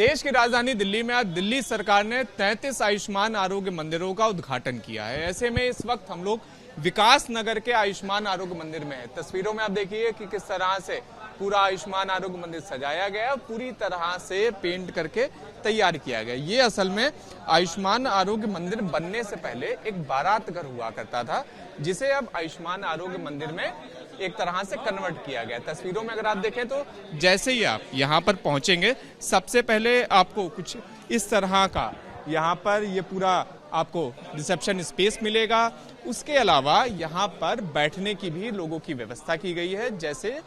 देश की राजधानी दिल्ली में आज दिल्ली सरकार ने 33 आयुष्मान आरोग्य मंदिरों का उद्घाटन किया है। ऐसे में इस वक्त हम लोग विकास नगर के आयुष्मान आरोग्य मंदिर में है। तस्वीरों में आप देखिए कि किस तरह से पूरा आयुष्मान आरोग्य मंदिर सजाया गया, पूरी तरह से पेंट करके तैयार किया गया। ये असल में आयुष्मान आरोग्य मंदिर बनने से पहले एक बारात घर हुआ करता था, जिसे अब आयुष्मान आरोग्य मंदिर में एक तरह से कन्वर्ट किया गया। तस्वीरों में अगर आप देखें तो जैसे ही आप यहाँ पर पहुंचेंगे, सबसे पहले आपको कुछ इस तरह का यहाँ पर ये पूरा आपको रिसेप्शन स्पेस मिलेगा। उसके अलावा यहाँ पर बैठने की भी लोगों की व्यवस्था की गई है। जैसे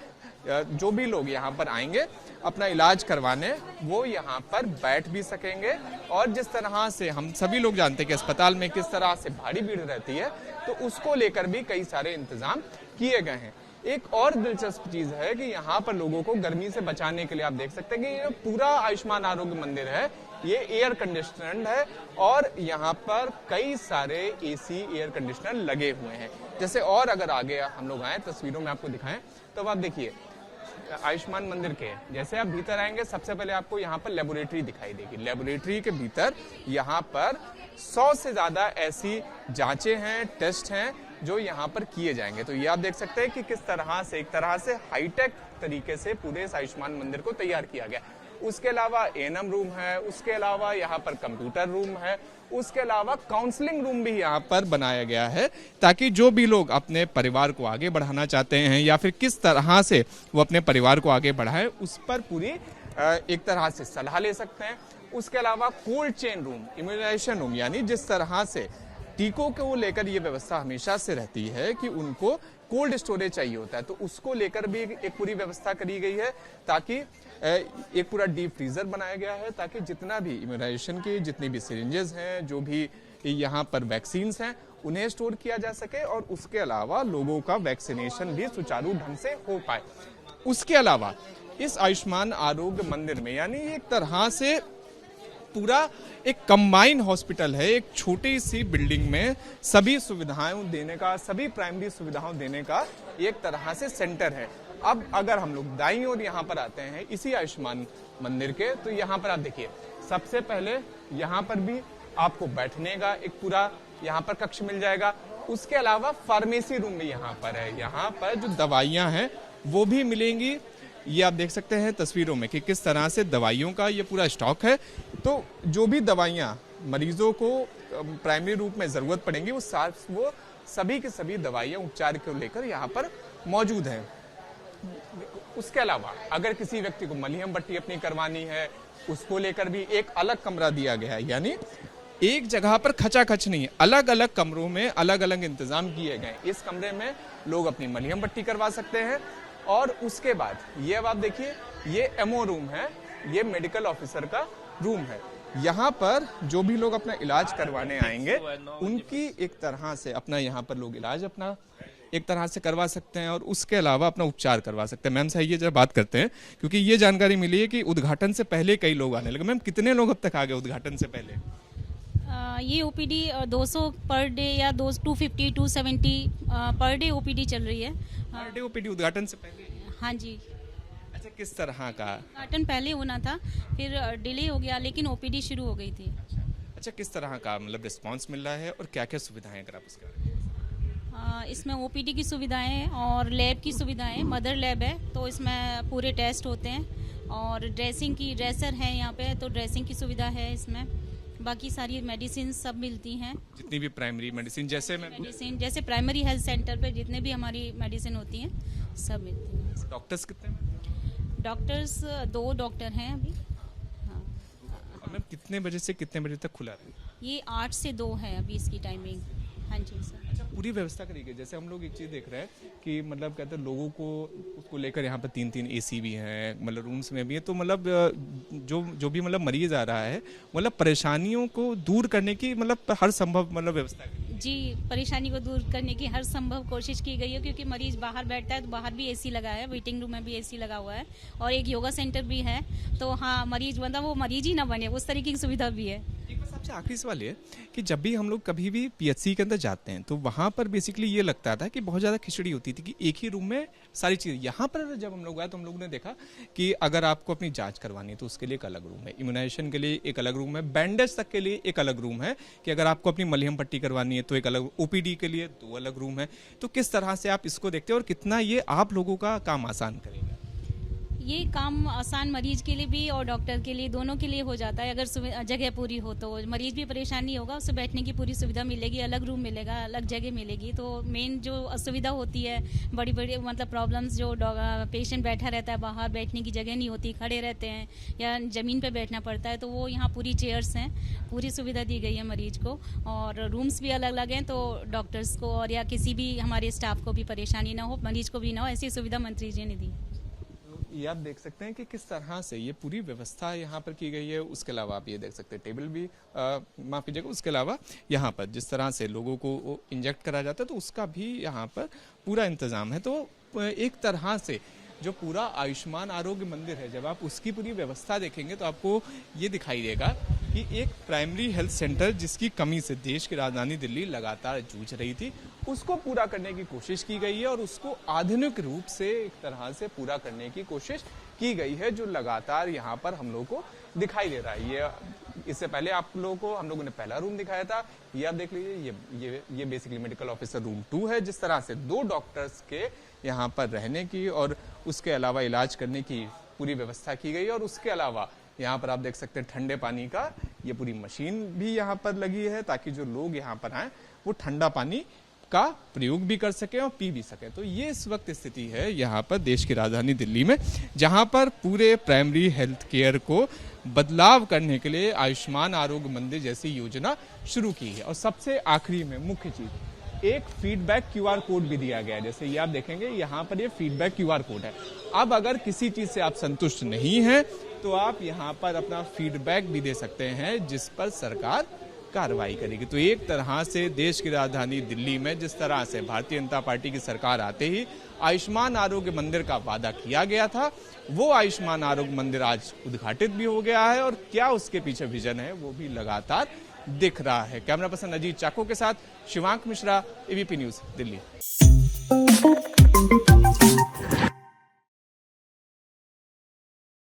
जो भी लोग यहाँ पर आएंगे अपना इलाज करवाने, वो यहाँ पर बैठ भी सकेंगे। और जिस तरह से हम सभी लोग जानते हैं कि अस्पताल में किस तरह से भारी भीड़ रहती है, तो उसको लेकर भी कई सारे इंतजाम किए गए हैं। एक और दिलचस्प चीज है कि यहाँ पर लोगों को गर्मी से बचाने के लिए आप देख सकते हैं कि ये पूरा आयुष्मान आरोग्य मंदिर है, ये एयर कंडीशनर्ड है और यहाँ पर कई सारे एसी एयर कंडीशनर लगे हुए हैं। जैसे और अगर आगे हम लोग आए, तस्वीरों में आपको दिखाएं, तो आप देखिए आयुष्मान मंदिर के जैसे आप भीतर आएंगे, सबसे पहले आपको यहाँ पर लेबोरेटरी दिखाई देगी। लेबोरेटरी के भीतर यहाँ पर 100 से ज्यादा ऐसी जांचें हैं, टेस्ट हैं जो यहाँ पर किए जाएंगे। तो ये आप देख सकते हैं कि किस तरह से एक तरह से हाईटेक तरीके से पूरे इस आयुष्मान मंदिर को तैयार किया गया। उसके अलावा एएनएम रूम है, उसके अलावा यहाँ पर कंप्यूटर रूम है, उसके अलावा काउंसलिंग रूम भी यहाँ पर बनाया गया है, ताकि जो भी लोग अपने परिवार को आगे बढ़ाना चाहते हैं या फिर किस तरह से वो अपने परिवार को आगे बढ़ाएं, उस पर पूरी एक तरह से सलाह ले सकते हैं। उसके अलावा cold chain room, immunisation room, यानी जिस तरह से टीकों को लेकर ये व्यवस्था हमेशा से रहती है कि उनको कोल्ड स्टोरेज चाहिए होता है, तो उसको लेकर भी एक पूरी व्यवस्था करी गई है, ताकि एक पूरा डीप फ्रीजर बनाया गया है, ताकि जितना भी इम्यूनाइजेशन की जितनी भी सिरिंजेस हैं, जो भी यहाँ पर वैक्सीन्स हैं, उन्हें स्टोर किया जा सके और उसके अलावा लोगों का वैक्सीनेशन भी सुचारू ढंग से हो पाए। उसके अलावा इस आयुष्मान आरोग्य मंदिर में यानी एक तरह से पूरा एक कंबाइन हॉस्पिटल है, एक छोटी सी बिल्डिंग में सभी सुविधाएं देने का, सभी प्राइमरी सुविधाओं देने का एक तरह से सेंटर है। अब अगर हम लोग दाईं ओर यहाँ पर आते हैं इसी आयुष्मान मंदिर के, तो यहाँ पर आप देखिए सबसे पहले यहाँ पर भी आपको बैठने का एक पूरा यहाँ पर कक्ष मिल जाएगा। उसके अलावा फार्मेसी रूम भी यहाँ पर है। यहाँ पर जो दवाइयाँ हैं वो भी मिलेंगी। ये आप देख सकते हैं तस्वीरों में कि किस तरह से दवाइयों का ये पूरा स्टॉक है। तो जो भी दवाइयाँ मरीजों को प्राइमरी रूप में जरूरत पड़ेंगी, वो सभी की सभी दवाइयाँ उपचार को लेकर यहाँ पर मौजूद हैं। उसके अलावा अगर किसी व्यक्ति को मलहम पट्टी अपनी करवानी है, उसको लेकर भी एक अलग कमरा दिया गया है। यानी एक जगह पर खचाखच नहीं, अलग अलग कमरों में अलग अलग इंतजाम किए गए। इस कमरे में लोग अपनी मलहम पट्टी करवा सकते हैं। और उसके बाद ये अब आप देखिए, ये एमओ रूम है, ये मेडिकल ऑफिसर का रूम है। यहाँ पर जो भी लोग अपना इलाज करवाने आएंगे, उनकी एक तरह से अपना यहाँ पर लोग इलाज अपना एक तरह से करवा सकते हैं और उसके अलावा अपना उपचार करवा सकते हैं। मैम से ये जब बात करते हैं, क्योंकि ये जानकारी मिली है कि उद्घाटन से पहले कई लोग आने लगे। मैम कितने लोग अब तक आ गए उद्घाटन से पहले? ये ओपीडी 200 पर डे या 250 270 पर डे ओपीडी चल रही है। पर डे ओपीडी उद्घाटन से पहले? हाँ जी। अच्छा, किस तरह का? उद्घाटन पहले होना था, फिर डिले हो गया, लेकिन ओपीडी शुरू हो गई थी। अच्छा, किस तरह का मतलब रिस्पांस मिल रहा है और क्या क्या सुविधाएं, अगर आप उसका? इसमें ओपीडी की सुविधाएं और लैब की सुविधाएं, मदर लैब है तो इसमें पूरे टेस्ट होते हैं, और ड्रेसिंग की ड्रेसर है यहाँ पे, तो ड्रेसिंग की सुविधा है इसमें। बाकी सारी मेडिसिन सब मिलती हैं, जितनी भी प्राइमरी मेडिसिन जैसे प्राइमरी हेल्थ सेंटर पे जितने भी हमारी मेडिसिन होती हैं सब मिलती हैं। डॉक्टर्स कितने? डॉक्टर्स 2 डॉक्टर हैं अभी। हाँ। मैम कितने बजे से कितने बजे तक खुला है? ये 8 से 2 है अभी इसकी टाइमिंग। हाँ जी सर। अच्छा, पूरी व्यवस्था करी गई। जैसे हम लोग एक चीज़ देख रहे हैं कि मतलब कहते हैं लोगों को उसको लेकर यहाँ पर 3-3 एसी भी हैं, मतलब रूम्स में भी है, तो मतलब जो भी मतलब मरीज आ रहा है, मतलब परेशानियों को दूर करने की मतलब हर संभव मतलब व्यवस्था की जी, परेशानी को दूर करने की हर संभव कोशिश की गई है, क्योंकि मरीज बाहर बैठता है तो बाहर भी एसी लगा है, वेटिंग रूम में भी एसी लगा हुआ है और एक योगा सेंटर भी है। तो हाँ, मरीज मतलब वो मरीज ही ना बने, उस तरीके की सुविधा भी है। एक बस आपसे आखिरी सवाल ये है कि जब भी हम लोग कभी भी पीएचसी के अंदर जाते हैं तो वहाँ पर बेसिकली ये लगता था कि बहुत ज़्यादा खिचड़ी होती थी कि एक ही रूम में सारी चीज़ें। यहाँ पर जब हम लोग आए तो हम लोगों ने देखा कि अगर आपको अपनी जांच करवानी है तो उसके लिए एक अलग रूम है, इम्यूनाइजेशन के लिए एक अलग रूम है, बैंडेज तक के लिए एक अलग रूम है, कि अगर आपको अपनी मलहम पट्टी करवानी है तो एक अलग, ओपीडी के लिए 2 अलग रूम है। तो किस तरह से आप इसको देखते हैं और कितना ये आप लोगों का काम आसान करेगा? ये काम आसान मरीज के लिए भी और डॉक्टर के लिए, दोनों के लिए हो जाता है। अगर जगह पूरी हो तो मरीज भी परेशान नहीं होगा, उसे बैठने की पूरी सुविधा मिलेगी, अलग रूम मिलेगा, अलग जगह मिलेगी। तो मेन जो असुविधा होती है, बड़ी बड़ी मतलब प्रॉब्लम्स, जो पेशेंट बैठा रहता है बाहर, बैठने की जगह नहीं होती, खड़े रहते हैं या ज़मीन पर बैठना पड़ता है, तो वो यहाँ पूरी चेयर्स हैं, पूरी सुविधा दी गई है मरीज को। और रूम्स भी अलग अलग हैं, तो डॉक्टर्स को और या किसी भी हमारे स्टाफ को भी परेशानी ना हो, मरीज को भी ना हो, ऐसी सुविधा मंत्री जी ने दी। ये आप देख सकते हैं कि किस तरह से ये पूरी व्यवस्था यहाँ पर की गई है। उसके अलावा आप ये देख सकते हैं टेबल भी माफ कीजिएगा, उसके अलावा यहाँ पर जिस तरह से लोगों को इंजेक्ट करा जाता है तो उसका भी यहाँ पर पूरा इंतजाम है। तो एक तरह से जो पूरा आयुष्मान आरोग्य मंदिर है, जब आप उसकी पूरी व्यवस्था देखेंगे तो आपको ये दिखाई देगा कि एक प्राइमरी हेल्थ सेंटर जिसकी कमी से देश की राजधानी दिल्ली लगातार जूझ रही थी, उसको पूरा करने की कोशिश की गई है और उसको आधुनिक रूप से एक तरह से पूरा करने की कोशिश की गई है, जो लगातार यहाँ पर हम लोगों को दिखाई दे रहा है। ये इससे पहले आप लोगों को हम लोगों ने पहला रूम दिखाया था, ये आप देख लीजिए, ये बेसिकली मेडिकल ऑफिसर रूम 2 है, जिस तरह से 2 डॉक्टर्स के यहाँ पर रहने की और उसके अलावा इलाज करने की पूरी व्यवस्था की गई है। और उसके अलावा यहाँ पर आप देख सकते हैं ठंडे पानी का ये पूरी मशीन भी यहाँ पर लगी है, ताकि जो लोग यहाँ पर आए वो ठंडा पानी का प्रयोग भी कर सके और पी भी सके। तो ये इस वक्त स्थिति है यहाँ पर देश की राजधानी दिल्ली में, जहाँ पर पूरे प्राइमरी हेल्थ केयर को बदलाव करने के लिए आयुष्मान आरोग्य मंदिर जैसी योजना शुरू की है। और सबसे आखिरी में मुख्य चीज, एक फीडबैक क्यूआर कोड भी दिया गया है। जैसे ये आप देखेंगे यहाँ पर ये फीडबैक क्यूआर कोड है। अब अगर किसी चीज से आप संतुष्ट नहीं हैं तो आप यहाँ पर अपना फीडबैक भी दे सकते हैं, जिस पर सरकार कार्रवाई करेगी। तो एक तरह से देश की राजधानी दिल्ली में जिस तरह से भारतीय जनता पार्टी की सरकार आते ही आयुष्मान आरोग्य मंदिर का वादा किया गया था, वो आयुष्मान आरोग्य मंदिर आज उद्घाटित भी हो गया है। और क्या उसके पीछे विजन है वो भी लगातार दिख रहा है। कैमरा पर्सन अजीत चाको के साथ शिवांक मिश्रा, एबीपी न्यूज दिल्ली।